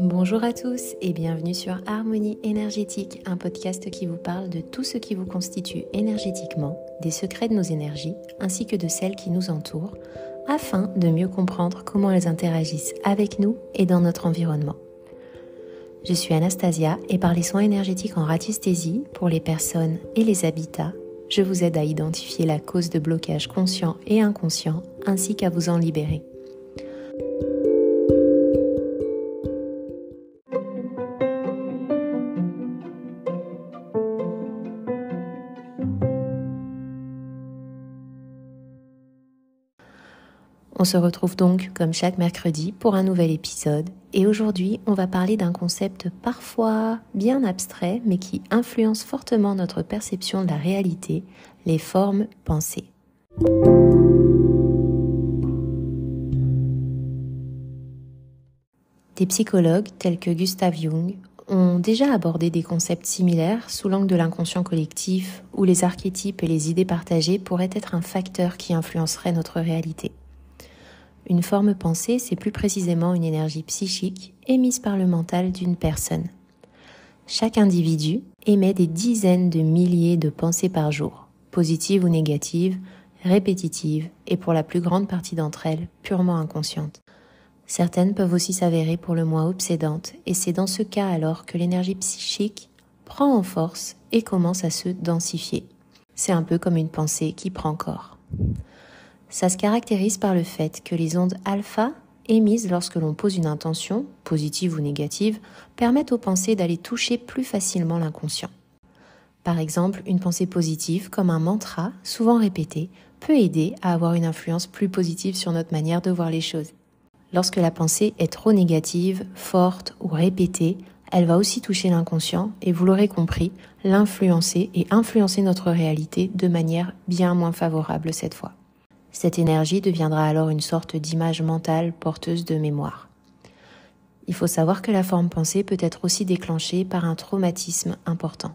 Bonjour à tous et bienvenue sur Harmonie énergétique, un podcast qui vous parle de tout ce qui vous constitue énergétiquement, des secrets de nos énergies ainsi que de celles qui nous entourent, afin de mieux comprendre comment elles interagissent avec nous et dans notre environnement. Je suis Anastasia et par les soins énergétiques en radiesthésie pour les personnes et les habitats, je vous aide à identifier la cause de blocage conscient et inconscient ainsi qu'à vous en libérer. On se retrouve donc comme chaque mercredi pour un nouvel épisode et aujourd'hui on va parler d'un concept parfois bien abstrait mais qui influence fortement notre perception de la réalité, les formes pensées. Des psychologues tels que Gustav Jung ont déjà abordé des concepts similaires sous l'angle de l'inconscient collectif où les archétypes et les idées partagées pourraient être un facteur qui influencerait notre réalité. Une forme pensée, c'est plus précisément une énergie psychique émise par le mental d'une personne. Chaque individu émet des dizaines de milliers de pensées par jour, positives ou négatives, répétitives et pour la plus grande partie d'entre elles, purement inconscientes. Certaines peuvent aussi s'avérer pour le moins obsédantes et c'est dans ce cas alors que l'énergie psychique prend en force et commence à se densifier. C'est un peu comme une pensée qui prend corps. Ça se caractérise par le fait que les ondes alpha émises lorsque l'on pose une intention, positive ou négative, permettent aux pensées d'aller toucher plus facilement l'inconscient. Par exemple, une pensée positive, comme un mantra, souvent répété, peut aider à avoir une influence plus positive sur notre manière de voir les choses. Lorsque la pensée est trop négative, forte ou répétée, elle va aussi toucher l'inconscient et vous l'aurez compris, l'influencer et influencer notre réalité de manière bien moins favorable cette fois. Cette énergie deviendra alors une sorte d'image mentale porteuse de mémoire. Il faut savoir que la forme pensée peut être aussi déclenchée par un traumatisme important.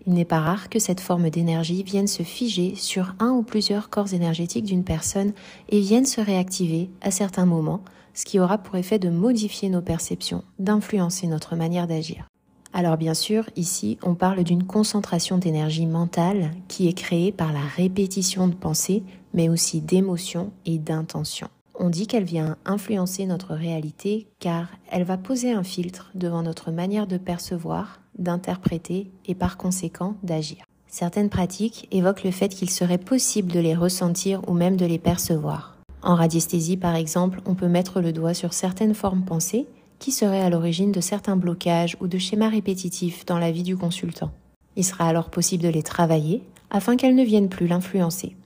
Il n'est pas rare que cette forme d'énergie vienne se figer sur un ou plusieurs corps énergétiques d'une personne et vienne se réactiver à certains moments, ce qui aura pour effet de modifier nos perceptions, d'influencer notre manière d'agir. Alors bien sûr, ici, on parle d'une concentration d'énergie mentale qui est créée par la répétition de pensées, mais aussi d'émotions et d'intentions. On dit qu'elle vient influencer notre réalité car elle va poser un filtre devant notre manière de percevoir, d'interpréter et par conséquent d'agir. Certaines pratiques évoquent le fait qu'il serait possible de les ressentir ou même de les percevoir. En radiesthésie par exemple, on peut mettre le doigt sur certaines formes pensées qui seraient à l'origine de certains blocages ou de schémas répétitifs dans la vie du consultant. Il sera alors possible de les travailler afin qu'elles ne viennent plus l'influencer.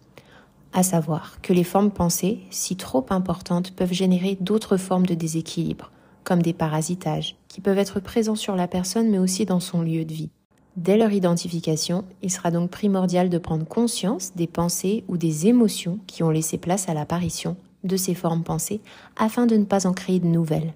À savoir que les formes pensées, si trop importantes, peuvent générer d'autres formes de déséquilibre, comme des parasitages, qui peuvent être présents sur la personne mais aussi dans son lieu de vie. Dès leur identification, il sera donc primordial de prendre conscience des pensées ou des émotions qui ont laissé place à l'apparition de ces formes pensées afin de ne pas en créer de nouvelles.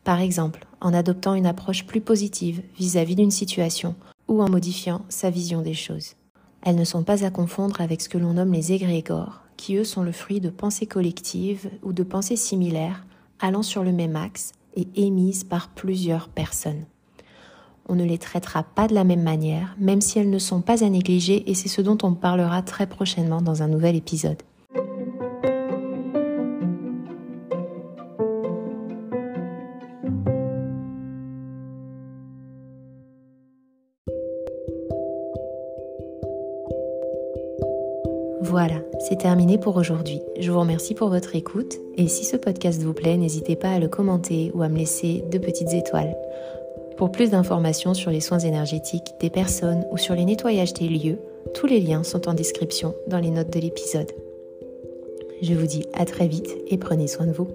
Par exemple, en adoptant une approche plus positive vis-à-vis d'une situation ou en modifiant sa vision des choses. Elles ne sont pas à confondre avec ce que l'on nomme les égrégores, qui eux sont le fruit de pensées collectives ou de pensées similaires allant sur le même axe et émises par plusieurs personnes. On ne les traitera pas de la même manière, même si elles ne sont pas à négliger et c'est ce dont on parlera très prochainement dans un nouvel épisode. Voilà, c'est terminé pour aujourd'hui. Je vous remercie pour votre écoute et si ce podcast vous plaît, n'hésitez pas à le commenter ou à me laisser de petites étoiles. Pour plus d'informations sur les soins énergétiques des personnes ou sur les nettoyages des lieux, tous les liens sont en description dans les notes de l'épisode. Je vous dis à très vite et prenez soin de vous.